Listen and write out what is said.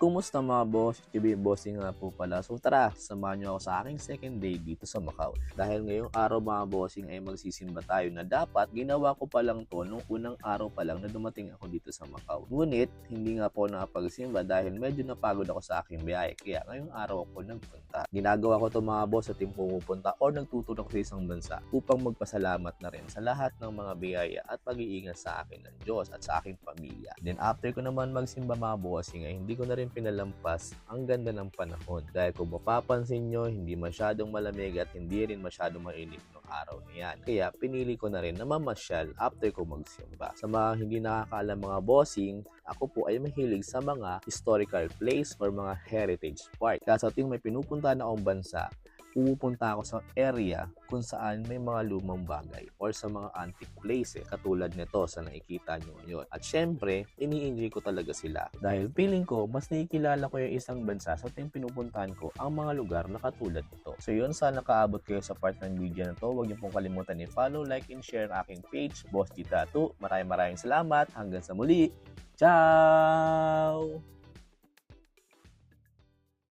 Kumusta mga boss? Chibi Bossing nga po pala. So tara, samahan niyo ako sa aking second day dito sa Macau. Dahil ngayong araw mga bossing ay magsisimba tayo na dapat ginawa ko pa lang to nung unang araw pa lang na dumating ako dito sa Macau. Ngunit, hindi nga po nakapagsimba dahil medyo napagod ako sa aking biyahe. Kaya ngayong araw ako nagpunta. Ginagawa ko to mga boss sa team pumupunta or nagtutulong sa isang bansa upang magpasalamat na rin sa lahat ng mga biyaya at pag-iingat sa akin ng Diyos at sa aking pamilya. Then after ko naman magsimba mga bossing ay hindi ko na rin pinalampas ang ganda ng panahon. Dahil kung mapapansin nyo, hindi masyadong malamig at hindi rin masyadong mainit ng araw na yan. Kaya pinili ko na rin na mamasyal after ko magsimba. Sa mga hindi nakakaalam mga bossing, ako po ay mahilig sa mga historical place or mga heritage park. Kaya sa tuwing may pinupuntahan akong bansa, pupunta ako sa area kung saan may mga lumang bagay or sa mga antique places katulad nito sa nakikita nyo ngayon. At syempre, ini-enjoy ko talaga sila dahil feeling ko mas nakikilala ko yung isang bansa sa tuwing pinupuntahan ko ang mga lugar na katulad nito. So yun, sana nakaabot kayo sa part ng video na to. Huwag niyo pong kalimutan i-follow, like, and share ang aking page, Boss G Tattoo. Maraming salamat. Hanggang sa muli. Ciao!